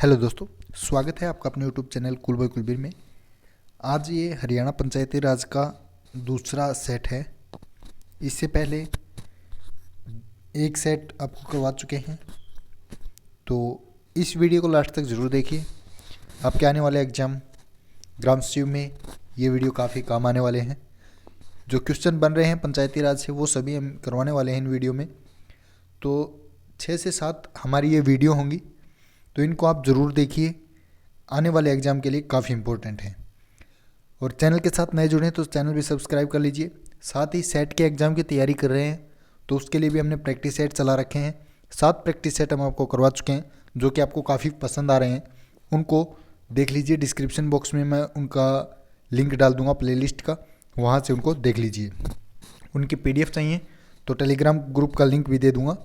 Hello दोस्तों, स्वागत है आपका अपने यूट्यूब चैनल कुलबॉय कुलबीर में। आज ये हरियाणा पंचायती राज का दूसरा सेट है। इससे पहले एक सेट आपको करवा चुके हैं, तो इस वीडियो को लास्ट तक ज़रूर देखिए। आपके आने वाले एग्ज़ाम ग्राम सचिव में ये वीडियो काफ़ी काम आने वाले हैं। जो क्वेश्चन बन रहे हैं पंचायती राज से वो सभी हम करवाने वाले हैं इन वीडियो में। तो 6 से 7 हमारी ये वीडियो होंगी, तो इनको आप ज़रूर देखिए, आने वाले एग्ज़ाम के लिए काफ़ी इम्पोर्टेंट है। और चैनल के साथ नए जुड़े हैं तो चैनल भी सब्सक्राइब कर लीजिए। साथ ही सेट के एग्ज़ाम की तैयारी कर रहे हैं तो उसके लिए भी हमने प्रैक्टिस सेट चला रखे हैं। 7 प्रैक्टिस सेट हम आपको करवा चुके हैं जो कि आपको काफ़ी पसंद आ रहे हैं। उनको देख लीजिए, डिस्क्रिप्शन बॉक्स में मैं उनका लिंक डाल दूँगा प्लेलिस्ट का, वहाँ से उनको देख लीजिए। उनकी PDF चाहिए तो टेलीग्राम ग्रुप का लिंक भी दे दूँगा,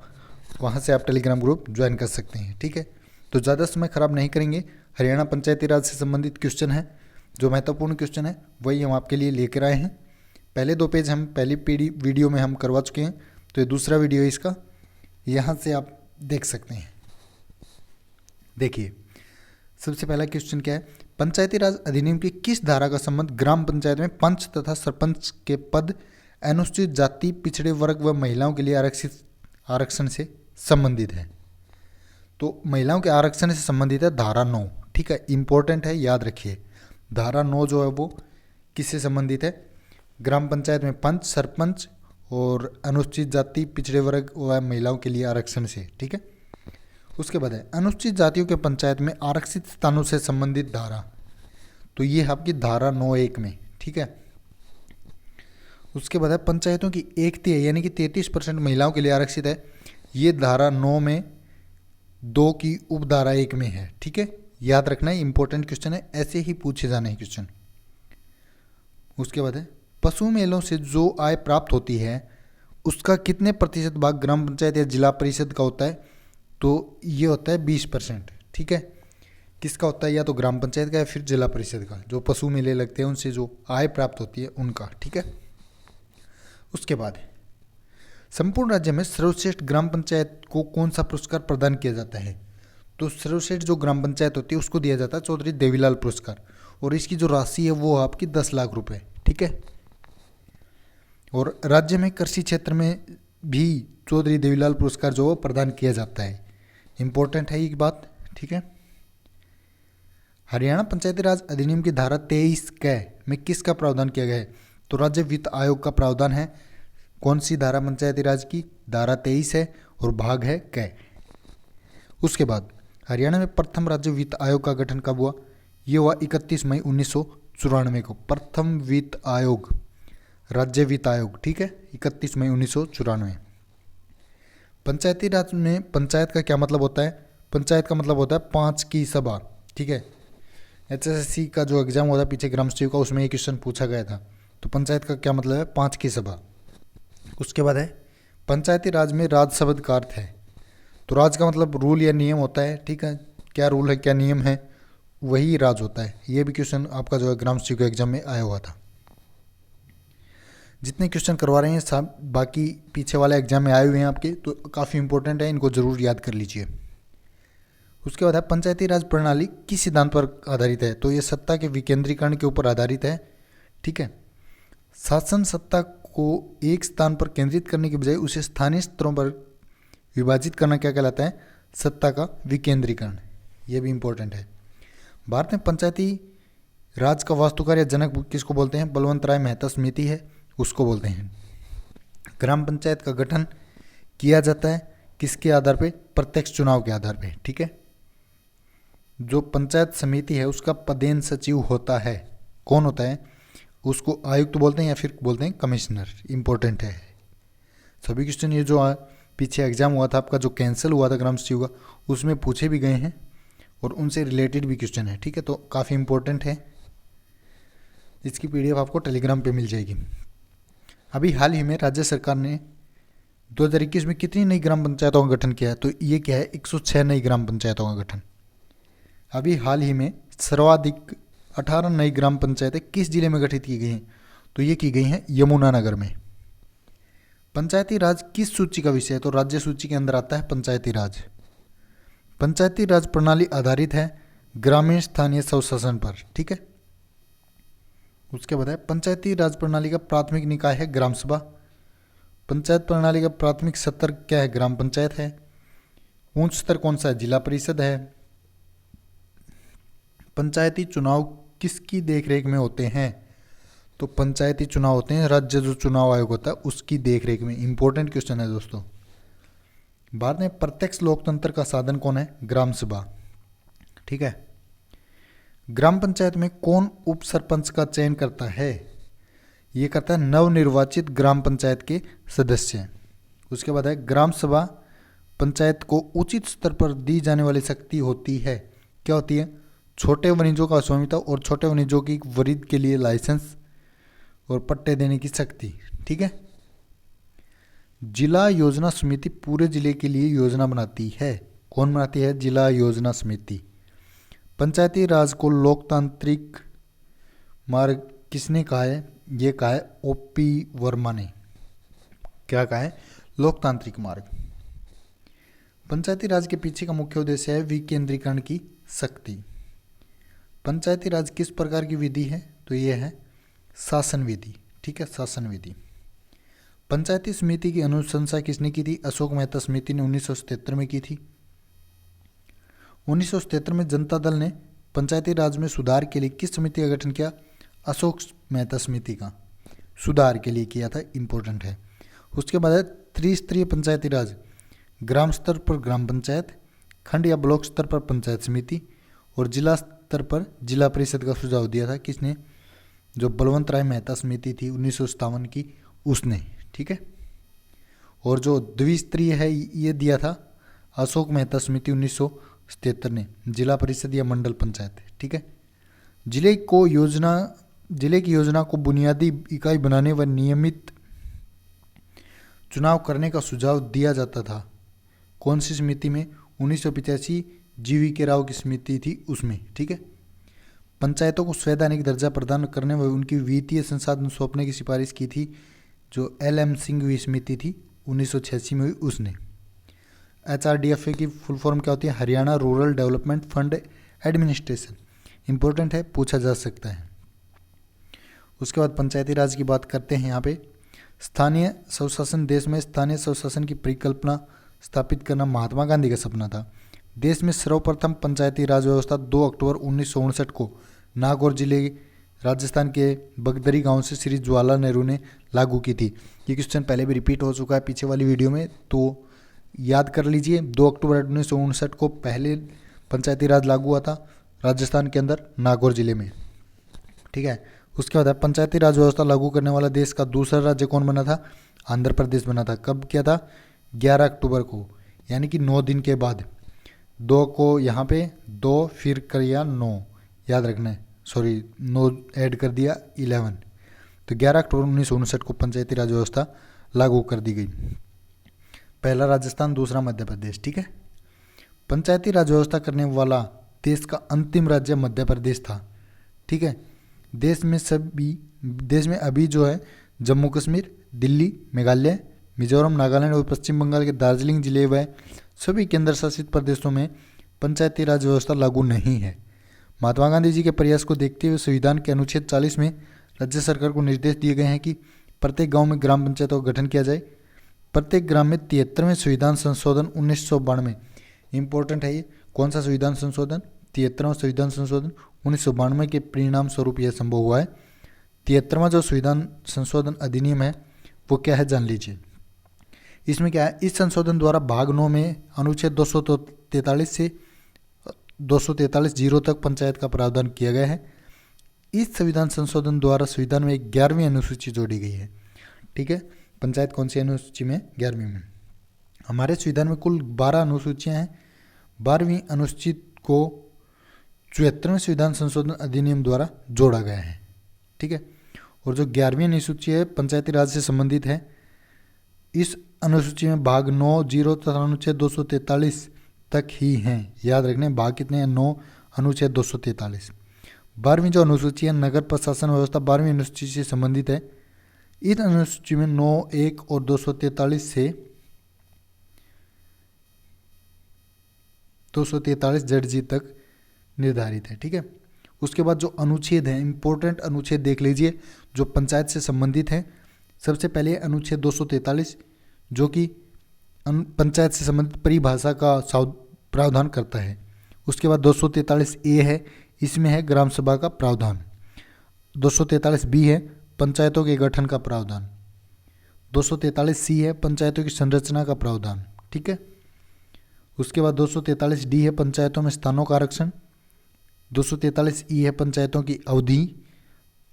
वहाँ से आप टेलीग्राम ग्रुप ज्वाइन कर सकते हैं। ठीक है, तो ज़्यादा समय ख़राब नहीं करेंगे। हरियाणा पंचायती राज से संबंधित क्वेश्चन है, जो महत्वपूर्ण क्वेश्चन है वही हम आपके लिए लेकर आए हैं। पहले 2 पेज हम पहली वीडियो में हम करवा चुके हैं, तो ये दूसरा वीडियो है इसका, यहाँ से आप देख सकते हैं। देखिए, सबसे पहला क्वेश्चन क्या है, पंचायती राज अधिनियम की किस धारा का संबंध ग्राम पंचायत में पंच तथा सरपंच के पद अनुसूचित जाति, पिछड़े वर्ग व महिलाओं के लिए आरक्षण से संबंधित है? तो महिलाओं के आरक्षण से संबंधित है धारा 9। ठीक है, इंपॉर्टेंट है, याद रखिए। धारा 9 जो है वो किससे संबंधित है? ग्राम पंचायत में पंच, सरपंच और अनुसूचित जाति, पिछड़े वर्ग व महिलाओं के लिए आरक्षण से। ठीक है, उसके बाद है अनुसूचित जातियों के पंचायत में आरक्षित स्थानों से संबंधित धारा, तो ये है आपकी धारा 9(1) में। ठीक है, उसके बाद है पंचायतों की 1/3 यानी कि 33% महिलाओं के लिए आरक्षित है, ये धारा 9 में 2 की उपधारा 1 में है। ठीक है, याद रखना है, इंपॉर्टेंट क्वेश्चन है, ऐसे ही पूछे जाने हैं क्वेश्चन। उसके बाद है पशु मेलों से जो आय प्राप्त होती है उसका कितने प्रतिशत भाग ग्राम पंचायत या जिला परिषद का होता है? तो ये होता है 20%। ठीक है, किसका होता है? या तो ग्राम पंचायत का या फिर जिला परिषद का। जो पशु मेले लगते हैं उनसे जो आय प्राप्त होती है उनका। ठीक है, उसके बाद संपूर्ण राज्य में सर्वश्रेष्ठ ग्राम पंचायत को कौन सा पुरस्कार प्रदान किया जाता है? तो सर्वश्रेष्ठ जो ग्राम पंचायत होती है उसको दिया जाता है चौधरी देवीलाल पुरस्कार, और इसकी जो राशि है वो आपकी 10 लाख रुपए। ठीक है, और राज्य में कृषि क्षेत्र में भी चौधरी देवीलाल पुरस्कार जो प्रदान किया जाता है। इंपॉर्टेंट है ये बात। ठीक है, हरियाणा पंचायती राज अधिनियम की धारा 23 क में किसका प्रावधान किया गया है? तो राज्य वित्त आयोग का प्रावधान है। कौन सी धारा पंचायती राज की? धारा 23 है और भाग है क। उसके बाद हरियाणा में प्रथम राज्य वित्त आयोग का गठन कब हुआ? ये हुआ 31 मई 1994 को। प्रथम वित्त आयोग, राज्य वित्त आयोग। ठीक है, 31 मई 1994। पंचायती राज में पंचायत का क्या मतलब होता है? पंचायत का मतलब होता है 5 की सभा। ठीक है, HSSC का जो एग्जाम होता है पीछे ग्राम सचिव का, उसमें ये क्वेश्चन पूछा गया था। तो पंचायत का क्या मतलब है? 5 की सभा। उसके बाद है पंचायती राज में राज शब्द का अर्थ है, तो राज का मतलब रूल या नियम होता है। ठीक है, क्या रूल है क्या नियम है वही राज होता है। ये भी क्वेश्चन आपका जो है ग्राम सचिव के एग्जाम में आया हुआ था। जितने क्वेश्चन करवा रहे हैं सब बाकी पीछे वाले एग्जाम में आए हुए हैं आपके, तो काफ़ी इंपॉर्टेंट है, इनको ज़रूर याद कर लीजिए। उसके बाद है पंचायती राज प्रणाली किस सिद्धांत पर आधारित है? तो ये सत्ता के विकेंद्रीकरण के ऊपर आधारित है। ठीक है, शासन सत्ता को एक स्थान पर केंद्रित करने के बजाय उसे स्थानीय स्तरों पर विभाजित करना क्या कहलाता है? सत्ता का विकेंद्रीकरण। ये भी इंपॉर्टेंट है। भारत में पंचायती राज का वास्तुकार या जनक किसको बोलते हैं? बलवंत राय मेहता समिति है, उसको बोलते हैं। ग्राम पंचायत का गठन किया जाता है किसके आधार पे? प्रत्यक्ष चुनाव के आधार पे। ठीक है, जो पंचायत समिति है उसका पदेन सचिव होता है। कौन होता है? उसको आयुक्त बोलते हैं या फिर बोलते हैं कमिश्नर। इंपॉर्टेंट है सभी क्वेश्चन। ये जो पीछे एग्जाम हुआ था आपका, जो कैंसिल हुआ था ग्राम सचिव का, उसमें पूछे भी गए हैं और उनसे रिलेटेड भी क्वेश्चन है। ठीक है, तो काफ़ी इंपॉर्टेंट है। इसकी PDF आपको टेलीग्राम पे मिल जाएगी। अभी हाल ही में राज्य सरकार ने 2021 में कितनी नई ग्राम पंचायतों का गठन किया है? तो ये क्या है? 106 नई ग्राम पंचायतों का गठन। अभी हाल ही में सर्वाधिक 18 नई ग्राम पंचायतें किस जिले में गठित की गई हैं? तो ये की गई हैं यमुनानगर में। पंचायती राज किस सूची का विषय है? तो राज्य सूची के अंदर आता है पंचायती राज। पंचायती राज प्रणाली आधारित है ग्रामीण स्थानीय स्वशासन पर। ठीक है, उसके बाद है पंचायती राज प्रणाली का प्राथमिक निकाय है ग्राम सभा। पंचायत प्रणाली का प्राथमिक स्तर क्या है? ग्राम पंचायत है। उच्च स्तर कौन सा है? जिला परिषद है। पंचायती चुनाव किसकी देखरेख में होते हैं? तो पंचायती चुनाव होते हैं राज्य जो चुनाव आयोग होता है उसकी देखरेख में। इंपॉर्टेंट क्वेश्चन है दोस्तों। बाद में प्रत्यक्ष लोकतंत्र का साधन कौन है? ग्राम सभा। ठीक है, ग्राम पंचायत में कौन उप सरपंच का चयन करता है? ये करता है नवनिर्वाचित ग्राम पंचायत के सदस्य। उसके बाद है ग्राम सभा पंचायत को उचित स्तर पर दी जाने वाली शक्ति होती है। क्या होती है? छोटे वणिजों का स्वामित्व और छोटे वणिजों की वृद्धि के लिए लाइसेंस और पट्टे देने की शक्ति। ठीक है, जिला योजना समिति पूरे जिले के लिए योजना बनाती है। कौन बनाती है? जिला योजना समिति। पंचायती राज को लोकतांत्रिक मार्ग किसने कहा है? ये कहा है ओपी वर्मा ने। क्या कहा है? लोकतांत्रिक मार्ग। पंचायती राज के पीछे का मुख्य उद्देश्य है विकेंद्रीकरण की शक्ति। पंचायती राज किस प्रकार की विधि है? तो ये है शासन विधि। ठीक है, शासन विधि। पंचायती समिति की अनुशंसा किसने की थी? अशोक मेहता समिति ने 1977 में की थी। 1977 में जनता दल ने पंचायती राज में सुधार के लिए किस समिति का गठन किया? अशोक मेहता समिति का सुधार के लिए किया था। इंपॉर्टेंट है। उसके बाद है त्रिस्तरीय पंचायती राज। ग्राम स्तर पर ग्राम पंचायत, खंड या ब्लॉक स्तर पर पंचायत समिति और जिला स्तर पर जिला परिषद का सुझाव दिया था। किसने? जो बलवंत राय मेहता समिति थी 1957 की, उसने। ठीक है, और जो द्विस्तरीय है ये दिया था अशोक मेहता समिति 1977 ने, जिला परिषद या मंडल पंचायत। ठीक है, जिले की योजना को बुनियादी इकाई बनाने व नियमित चुनाव करने का सुझाव दिया जाता था। कौन सी समिति में? 1985 जीवी के राव की समिति थी उसमें। ठीक है, पंचायतों को संवैधानिक दर्जा प्रदान करने व उनकी वित्तीय संसाधन सौंपने की सिफारिश की थी जो LM सिंघवी समिति थी 1986 में हुई उसने। HRDFA की फुल फॉर्म क्या होती है? Haryana rural development fund administration. Important है, पूछा जा सकता है। उसके बाद पंचायती राज की बात करते हैं। यहाँ पे स्थानीय स्वशासन। देश में स्थानीय स्वशासन की परिकल्पना स्थापित करना महात्मा गांधी का सपना था। देश में सर्वप्रथम पंचायती राज व्यवस्था 2 अक्टूबर 1959 को नागौर जिले राजस्थान के बगदरी गांव से श्री जवाहरलाल नेहरू ने लागू की थी। ये क्वेश्चन पहले भी रिपीट हो चुका है पीछे वाली वीडियो में, तो याद कर लीजिए। 2 अक्टूबर 1959 को पहले पंचायती राज लागू हुआ था राजस्थान के अंदर नागौर जिले में। ठीक है, उसके बाद पंचायती राज व्यवस्था लागू करने वाला देश का दूसरा राज्य कौन बना था? आंध्र प्रदेश बना था। कब किया था? 11 अक्टूबर को, यानी कि 9 दिन के बाद। 2 को यहाँ पे 2 फिर किया 9, याद रखना है। सॉरी 9 ऐड कर दिया 11, तो 11 अक्टूबर 1959 को पंचायती राज व्यवस्था लागू कर दी गई। पहला राजस्थान, दूसरा मध्य प्रदेश। ठीक है, पंचायती राज व्यवस्था करने वाला देश का अंतिम राज्य मध्य प्रदेश था। ठीक है, देश में अभी जो है जम्मू कश्मीर, दिल्ली, मेघालय, मिजोरम, नागालैंड और पश्चिम बंगाल के दार्जिलिंग जिले व सभी केंद्र शासित प्रदेशों में पंचायती राज व्यवस्था लागू नहीं है। महात्मा गांधी जी के प्रयास को देखते हुए संविधान के अनुच्छेद 40 में राज्य सरकार को निर्देश दिए गए हैं कि प्रत्येक गांव में ग्राम पंचायतों का गठन किया जाए। प्रत्येक ग्राम में 73वें संविधान संशोधन 1992। इंपॉर्टेंट है ये। कौन सा संविधान संशोधन? 73वां संविधान संशोधन 1992 के परिणाम स्वरूप यह संभव हुआ है। 73वां जो संविधान संशोधन अधिनियम है वो क्या है जान लीजिए। इसमें क्या है? इस संशोधन द्वारा भाग 9 में अनुच्छेद 243 से 243(0) तक पंचायत का प्रावधान किया गया है। इस संविधान संशोधन द्वारा संविधान में 11वीं अनुसूची जोड़ी गई है। ठीक है, पंचायत कौन सी अनुसूची में? 11वीं में। हमारे संविधान में कुल 12 अनुसूचियां हैं। 12वीं अनुसूची को 74वें संविधान संशोधन अधिनियम द्वारा जोड़ा गया है। ठीक है, और जो 11वीं अनुसूची है पंचायती राज से संबंधित है। इस अनुसूची में भाग 9(0) तथा अनुच्छेद 243 तक ही हैं। याद रखने भाग कितने हैं? 9, अनुच्छेद 243। 12वीं जो अनुसूची है नगर प्रशासन व्यवस्था 12वीं अनुसूची से संबंधित है। इस अनुसूची में 9, 1 और 243 243 ZG तक निर्धारित है। ठीक है, उसके बाद जो अनुच्छेद हैं, इम्पोर्टेंट अनुच्छेद देख लीजिए जो पंचायत से संबंधित हैं। सबसे पहले अनुच्छेद 243 जो कि पंचायत से संबंधित परिभाषा का प्रावधान करता है। उसके बाद 243A है, इसमें है ग्राम सभा का प्रावधान। 243B है पंचायतों के गठन का प्रावधान। 243C है पंचायतों की संरचना का प्रावधान। ठीक है, उसके बाद 243D है पंचायतों में स्थानों का आरक्षण। 243E है पंचायतों की अवधि।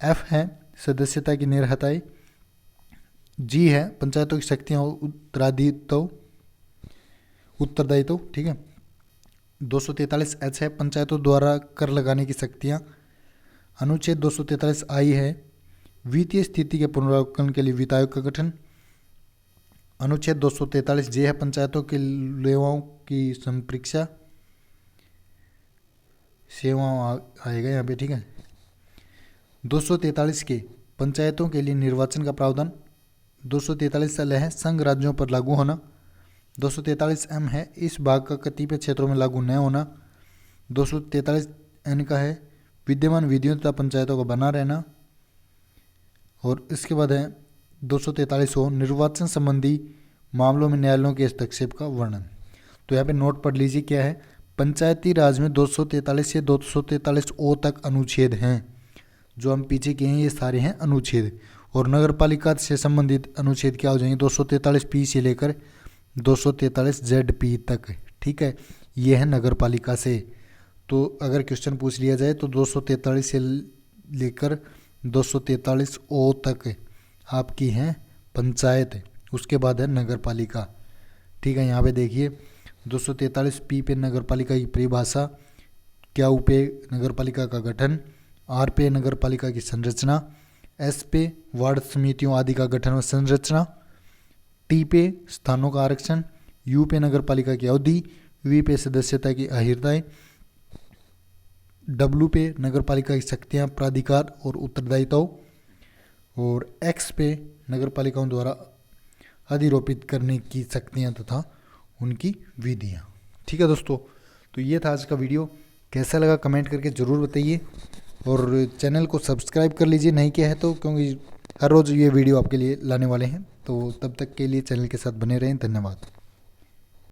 F है सदस्यता की निर्हताई। G है पंचायतों की शक्तियाँ उत्तरदायित्व। ठीक है, 243H है पंचायतों द्वारा कर लगाने की शक्तियाँ। अनुच्छेद 243I है वित्तीय स्थिति के पुनरावलोकन के लिए वित्त आयोग का गठन। अनुच्छेद 243J है पंचायतों के सेवाओं की संप्रेक्षा सेवाओं आएगा यहाँ पे। ठीक है, 243 के पंचायतों के लिए निर्वाचन का प्रावधान। 243L है संघ राज्यों पर लागू होना। 243M है इस भाग का कतिपय क्षेत्रों में लागू न होना। 243N का है विद्यमान विधियों तथा पंचायतों का बना रहना। और इसके बाद है 243O निर्वाचन संबंधी मामलों में न्यायालयों के हस्तक्षेप का वर्णन। तो यहाँ पे नोट पढ़ लीजिए क्या है। पंचायती राज में 243 से 243O तक अनुच्छेद हैं। जो हम पीछे किए हैं ये सारे हैं अनुच्छेद। और नगर पालिका से संबंधित अनुच्छेद क्या हो जाएंगे, 243P से लेकर 243ZP तक। ठीक है, ये है नगर पालिका से। तो अगर क्वेश्चन पूछ लिया जाए तो 243 से लेकर 243O तक आपकी है पंचायत, उसके बाद है नगर पालिका। ठीक है, यहाँ पे देखिए 243P पे नगर पालिका की परिभाषा, क्या पे नगर पालिका का गठन, R पे नगर पालिका की संरचना, S पे वार्ड समितियों आदि का गठन व संरचना, T पे स्थानों का आरक्षण, U पे नगर पालिका की अवधि, V पे सदस्यता की अहिर्दाएँ, W पे नगर पालिका की शक्तियाँ प्राधिकार और उत्तरदायित्व, और X पे नगर पालिकाओं द्वारा अधिरोपित करने की शक्तियाँ तथा उनकी विधियाँ। ठीक है दोस्तों, तो ये था आज का वीडियो। कैसा लगा कमेंट करके ज़रूर बताइए और चैनल को सब्सक्राइब कर लीजिए नहीं किया है तो, क्योंकि हर रोज़ ये वीडियो आपके लिए लाने वाले हैं। तो तब तक के लिए चैनल के साथ बने रहें। धन्यवाद।